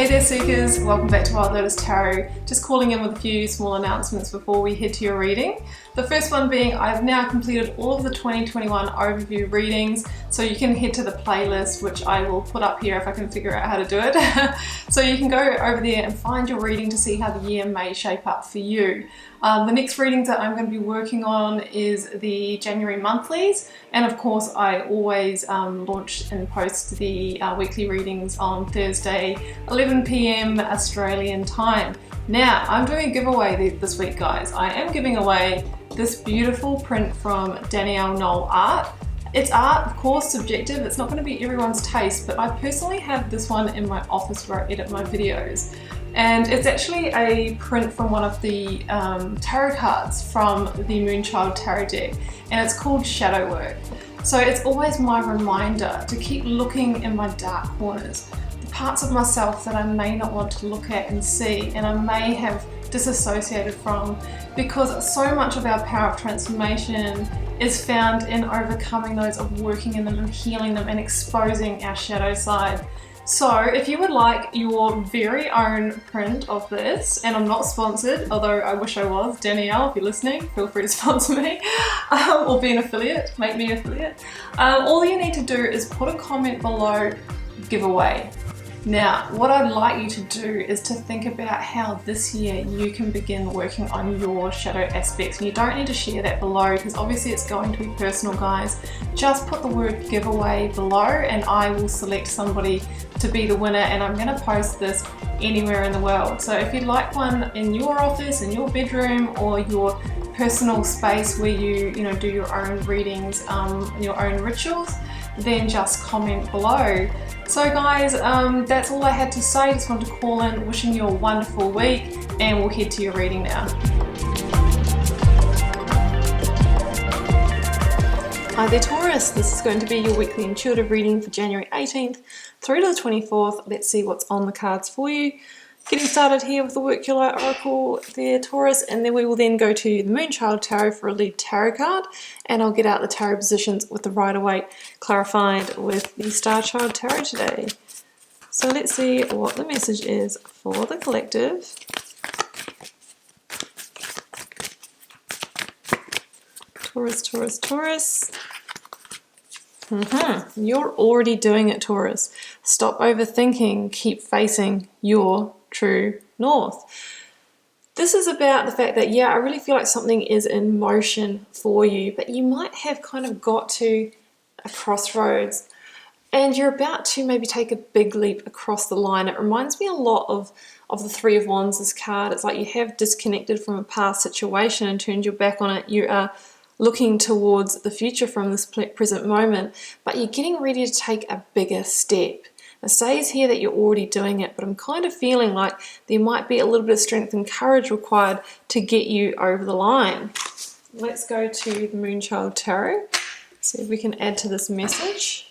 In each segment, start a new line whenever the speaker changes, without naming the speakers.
Hey there Seekers, welcome back to Wild Lotus Tarot. Just calling in with a few small announcements before we head to your reading. The first one being I've now completed all of the 2021 overview readings, so you can head to the playlist, which I will put up here if I can figure out how to do it. So you can go over there and find your reading to see how the year may shape up for you. The next readings that I'm going to be working on is the January monthlies, and of course I always launch and post the weekly readings on Thursday 11 PM Australian time. Now I'm doing a giveaway this week, guys. I am giving away this beautiful print from Danielle Knoll Art. It's art, of course, subjective. It's not going to be everyone's taste, but I personally have this one in my office where I edit my videos. And it's actually a print from one of the tarot cards from the Moonchild Tarot deck, and it's called Shadow Work. So it's always my reminder to keep looking in my dark corners, the parts of myself that I may not want to look at and see, and I may have disassociated from, because so much of our power of transformation is found in overcoming those, of working in them and healing them and exposing our shadow side. So if you would like your very own print of this, and I'm not sponsored, although I wish I was, Danielle, if you're listening, feel free to sponsor me, or be an affiliate, make me an affiliate. All you need to do is put a comment below giveaway. Now, what I'd like you to do is to think about how this year you can begin working on your shadow aspects. And you don't need to share that below, because obviously it's going to be personal, guys. Just put the word giveaway below and I will select somebody to be the winner, and I'm going to post this anywhere in the world. So if you'd like one in your office, in your bedroom, or your personal space where you do your own readings, your own rituals, then just comment below. So guys, that's all I had to say. Just wanted to call in, wishing you a wonderful week, and we'll head to your reading now. Hi there Taurus, this is going to be your weekly intuitive reading for January 18th through to the 24th. Let's see what's on the cards for you. Getting started here with the Work Your Light Oracle there, Taurus, and then we will then go to the Moonchild Tarot for a lead tarot card, and I'll get out the tarot positions with the Rider-Waite clarified with the Star Child Tarot today. So let's see what the message is for the collective. Taurus, Taurus, Taurus. You're already doing it, Taurus. Stop overthinking, keep facing your true north. This is about the fact that, yeah, I really feel like something is in motion for you, but you might have kind of got to a crossroads and you're about to maybe take a big leap across the line. It reminds me a lot of the Three of Wands, this card. It's like you have disconnected from a past situation and turned your back on it. You are looking towards the future from this present moment, but you're getting ready to take a bigger step. It says here that you're already doing it, but I'm kind of feeling like there might be a little bit of strength and courage required to get you over the line. Let's go to the Moonchild Tarot, see if we can add to this message.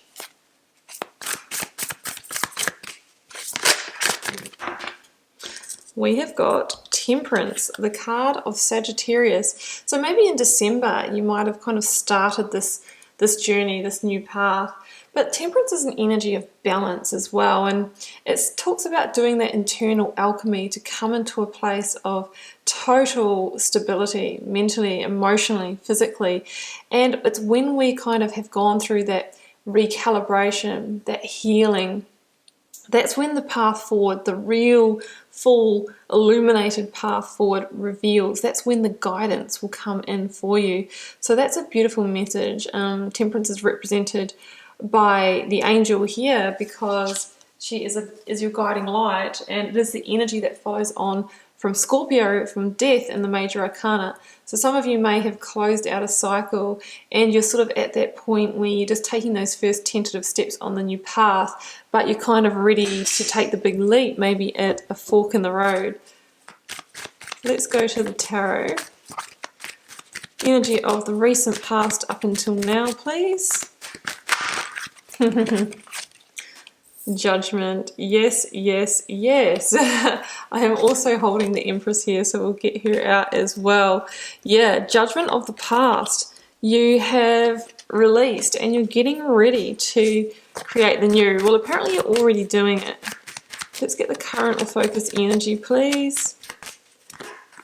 We have got Temperance, the card of Sagittarius. So maybe in December you might have kind of started this journey, this new path. But Temperance is an energy of balance as well, and it talks about doing that internal alchemy to come into a place of total stability, mentally, emotionally, physically. And it's when we kind of have gone through that recalibration, that healing, that's when the path forward, the real, full, illuminated path forward reveals. That's when the guidance will come in for you. So that's a beautiful message. Temperance is represented by the angel here because she is your guiding light, and it is the energy that follows on from Scorpio, from death in the major arcana. So some of you may have closed out a cycle and you're sort of at that point where you're just taking those first tentative steps on the new path, but you're kind of ready to take the big leap, maybe at a fork in the road. Let's go to the tarot. Energy of the recent past up until now, please. Judgment. Yes, yes, yes. I am also holding the Empress here, so we'll get her out as well. Yeah, judgment of the past. You have released and you're getting ready to create the new. Well, apparently you're already doing it. Let's get the current or focus energy, please.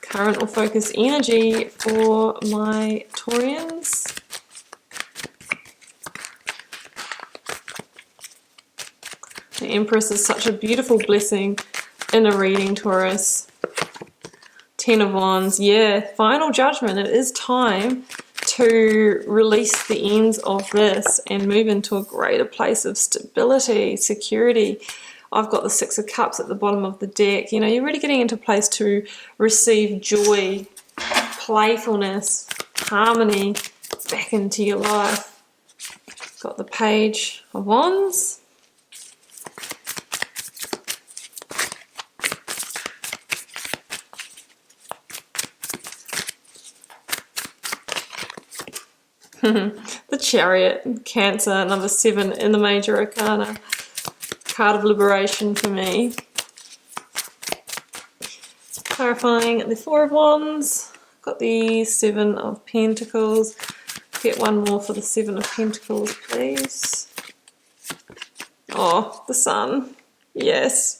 Current or focus energy for my Taurians. The Empress is such a beautiful blessing in a reading, Taurus. 10 of Wands, yeah, final judgment. It is time to release the ends of this and move into a greater place of stability, security. I've got the 6 of Cups at the bottom of the deck. You know, you're really getting into a place to receive joy, playfulness, harmony back into your life. Got the Page of Wands. The Chariot, Cancer, number 7 in the Major Arcana. Card of liberation for me. Clarifying the 4 of Wands. Got the 7 of Pentacles. Get one more for the 7 of Pentacles, please. Oh, the Sun. Yes.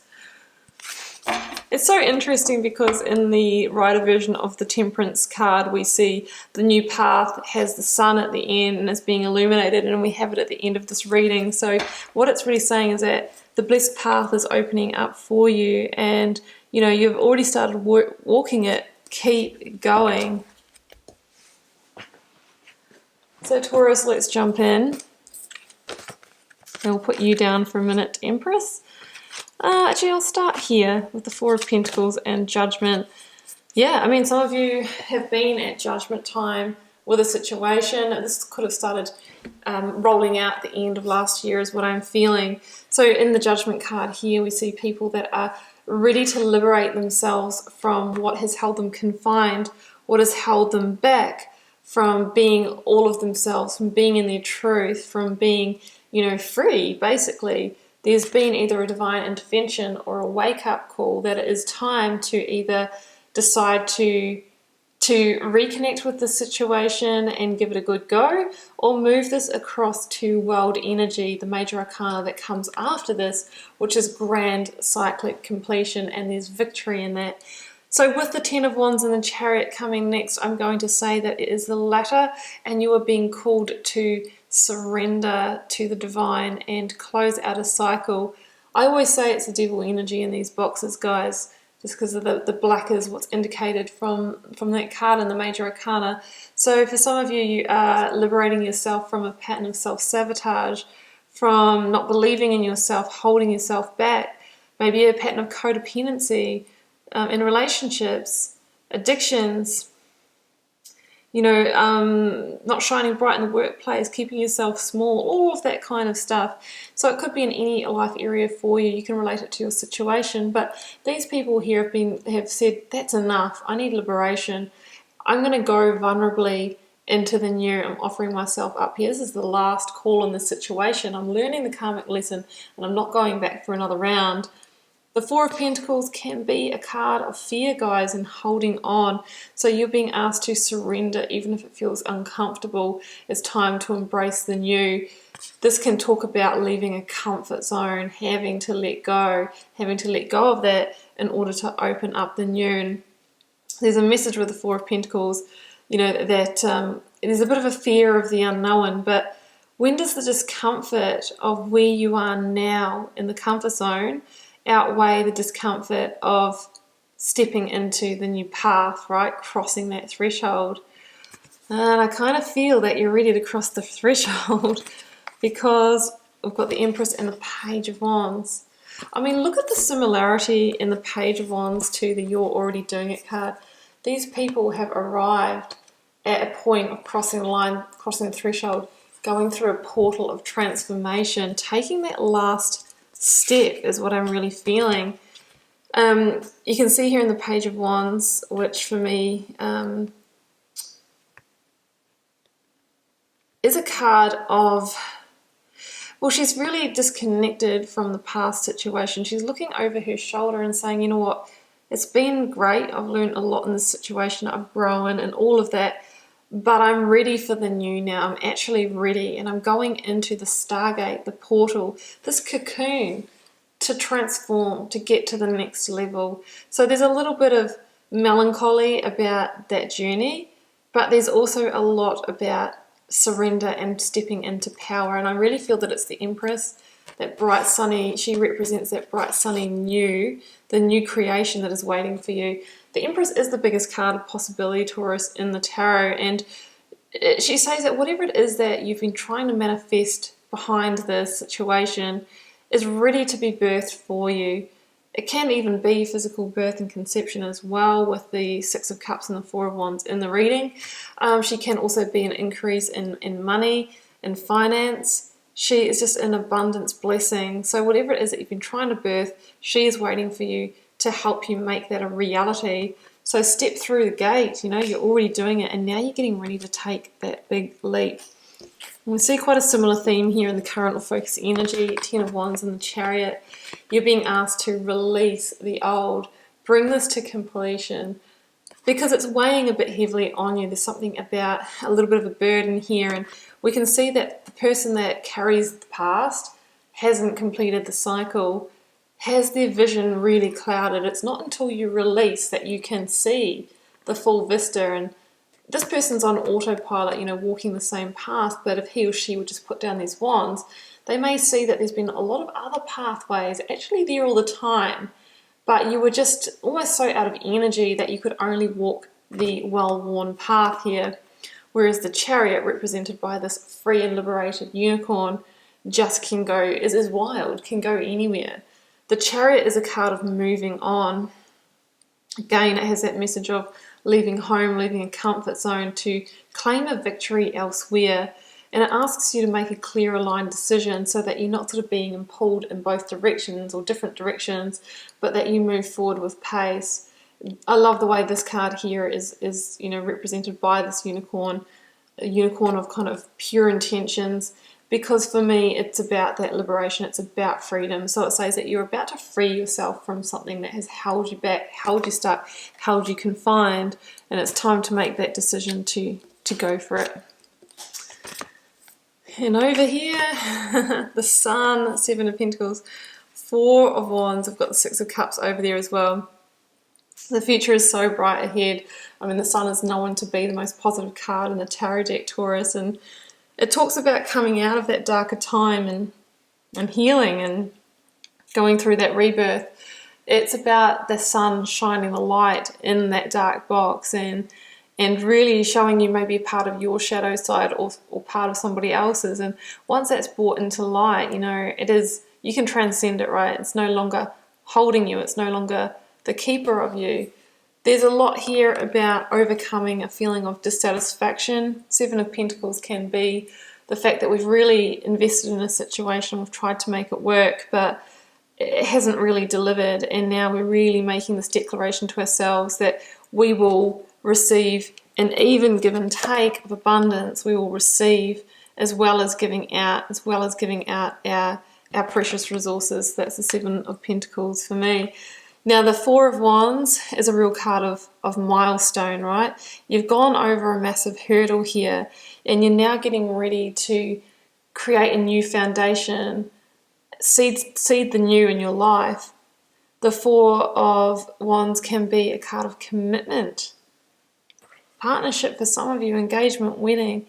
It's so interesting because in the writer version of the Temperance card, we see the new path has the sun at the end and is being illuminated, and we have it at the end of this reading. So what it's really saying is that the blessed path is opening up for you, and you know, you've already started walking it. Keep going. So Taurus, let's jump in. And we'll put you down for a minute, Empress. Actually, I'll start here with the 4 of Pentacles and Judgment. Yeah, I mean, some of you have been at judgment time with a situation. This could have started rolling out at the end of last year is what I'm feeling. So in the Judgment card here, we see people that are ready to liberate themselves from what has held them confined, what has held them back from being all of themselves, from being in their truth, from being, you know, free, basically. There's been either a divine intervention or a wake-up call that it is time to either decide to reconnect with the situation and give it a good go, or move this across to world energy, the major arcana that comes after this, which is grand cyclic completion, and there's victory in that. So with the 10 of Wands and the Chariot coming next, I'm going to say that it is the latter, and you are being called to surrender to the divine and close out a cycle. I always say it's the devil energy in these boxes, guys, just because of the black is what's indicated from that card in the major arcana. So for some of you, you are liberating yourself from a pattern of self-sabotage, from not believing in yourself, holding yourself back, maybe a pattern of codependency in relationships, addictions, you know, not shining bright in the workplace, keeping yourself small, all of that kind of stuff. So it could be in any life area for you. You can relate it to your situation. But these people here have said, that's enough. I need liberation. I'm going to go vulnerably into the new. I'm offering myself up here. This is the last call in this situation. I'm learning the karmic lesson, and I'm not going back for another round. The 4 of Pentacles can be a card of fear, guys, and holding on. So you're being asked to surrender even if it feels uncomfortable. It's time to embrace the new. This can talk about leaving a comfort zone, having to let go of that in order to open up the new. And there's a message with the 4 of Pentacles, you know, that there's a bit of a fear of the unknown, but when does the discomfort of where you are now in the comfort zone outweigh the discomfort of stepping into the new path, right? Crossing that threshold. And I kind of feel that you're ready to cross the threshold because we've got the Empress and the Page of Wands. I mean, look at the similarity in the Page of Wands to the You're Already Doing It card. These people have arrived at a point of crossing the line, crossing the threshold, going through a portal of transformation, taking that last step is what I'm really feeling. You can see here in the Page of Wands, which for me is a card of, well, she's really disconnected from the past situation. She's looking over her shoulder and saying, you know what, it's been great. I've learned a lot in this situation. I've grown and all of that. But I'm ready for the new now. I'm actually ready, and I'm going into the stargate, the portal, this cocoon to transform, to get to the next level. So there's a little bit of melancholy about that journey, but there's also a lot about surrender and stepping into power. And I really feel that it's the Empress, that bright sunny, she represents that bright sunny new, the new creation that is waiting for you. The Empress is the biggest card of possibility, Taurus, in the tarot, and she says that whatever it is that you've been trying to manifest behind this situation is ready to be birthed for you. It can even be physical birth and conception as well, with the Six of Cups and the Four of Wands in the reading. She can also be an increase in money, in finance. She is just an abundance blessing. So whatever it is that you've been trying to birth, she is waiting for you to help you make that a reality. So step through the gate, you know, you're already doing it, and now you're getting ready to take that big leap. We see quite a similar theme here in the current or focus energy, 10 of Wands in the Chariot. You're being asked to release the old, bring this to completion, because it's weighing a bit heavily on you. There's something about a little bit of a burden here, and we can see that the person that carries the past, hasn't completed the cycle, has their vision really clouded. It's not until you release that you can see the full vista, and this person's on autopilot, you know, walking the same path, but if he or she would just put down these wands, they may see that there's been a lot of other pathways actually there all the time, but you were just almost so out of energy that you could only walk the well-worn path here. Whereas the Chariot, represented by this free and liberated unicorn, just can go, is wild, can go anywhere. The Chariot is a card of moving on. Again, it has that message of leaving home, leaving a comfort zone to claim a victory elsewhere. And it asks you to make a clear, aligned decision so that you're not sort of being pulled in both directions or different directions, but that you move forward with pace. I love the way this card here is you know, represented by this unicorn, a unicorn of kind of pure intentions, because for me it's about that liberation, it's about freedom. So it says that you're about to free yourself from something that has held you back, held you stuck, held you confined, and it's time to make that decision to go for it. And over here, the Sun, Seven of Pentacles, Four of Wands, I've got the Six of Cups over there as well. The future is so bright ahead. I mean, the Sun is known to be the most positive card in the tarot deck, Taurus, and it talks about coming out of that darker time and healing and going through that rebirth. It's about the sun shining the light in that dark box and really showing you maybe a part of your shadow side or part of somebody else's. And once that's brought into light, you know, you can transcend it, right? It's no longer holding you. It's no longer the keeper of you. There's a lot here about overcoming a feeling of dissatisfaction. Seven of Pentacles can be the fact that we've really invested in a situation, we've tried to make it work, but it hasn't really delivered, and now we're really making this declaration to ourselves that we will receive an even give and take of abundance. We will receive as well as giving out, our precious resources. That's the Seven of Pentacles for me. Now, the Four of Wands is a real card of milestone, right? You've gone over a massive hurdle here, and you're now getting ready to create a new foundation, seed the new in your life. The Four of Wands can be a card of commitment, partnership for some of you, engagement, wedding.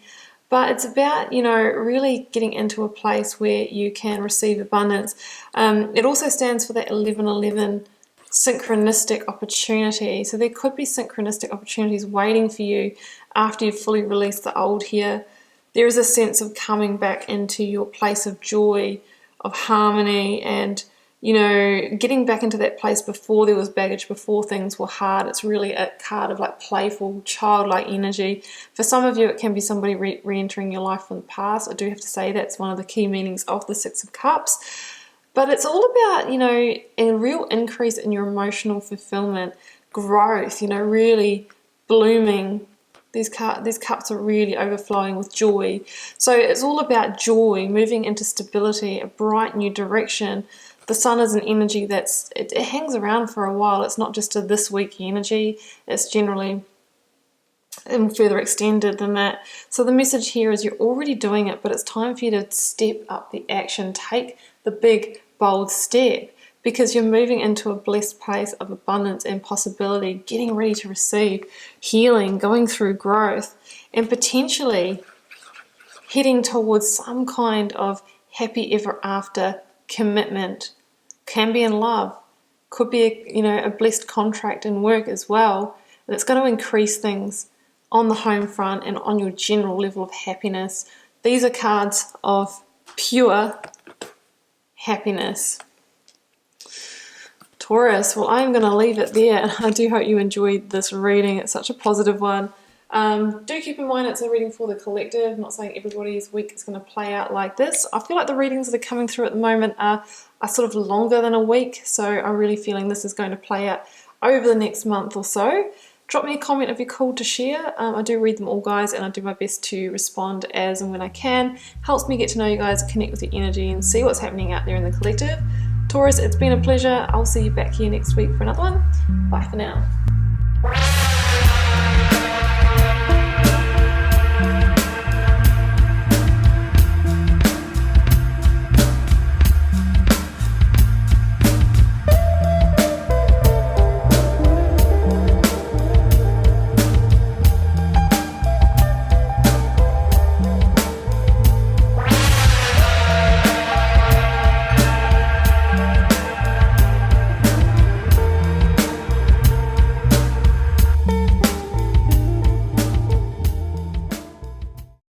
But it's about, you know, really getting into a place where you can receive abundance. It also stands for that 1111 synchronistic opportunity. So there could be synchronistic opportunities waiting for you after you've fully released the old here. There is a sense of coming back into your place of joy, of harmony, and, you know, getting back into that place before there was baggage, before things were hard. It's really a card of like playful, childlike energy. For some of you, it can be somebody re-entering your life from the past. I do have to say that's one of the key meanings of the Six of Cups. But it's all about, you know, a real increase in your emotional fulfillment, growth, you know, really blooming. These cups are really overflowing with joy. So it's all about joy, moving into stability, a bright new direction. The sun is an energy it hangs around for a while. It's not just a this week energy. It's generally further extended than that. So the message here is you're already doing it, but it's time for you to step up the action. Take the big, bold step. because you're moving into a blessed place of abundance and possibility, getting ready to receive healing, going through growth, and potentially heading towards some kind of happy ever after commitment. Can be in love, could be a blessed contract in work as well, that's going to increase things on the home front and on your general level of happiness. These are cards of pure happiness. Taurus, well, I'm going to leave it there, and I do hope you enjoyed this reading. It's such a positive one. Do keep in mind it's a reading for the collective. I'm not saying everybody's week is going to play out like this. I feel like the readings that are coming through at the moment are sort of longer than a week, so I'm really feeling this is going to play out over the next month or so. Drop me a comment if you're called to share. I do read them all, guys, and I do my best to respond as and when I can. Helps me get to know you guys, connect with your energy, and see what's happening out there in the collective. Taurus, it's been a pleasure. I'll see you back here next week for another one. Bye for now.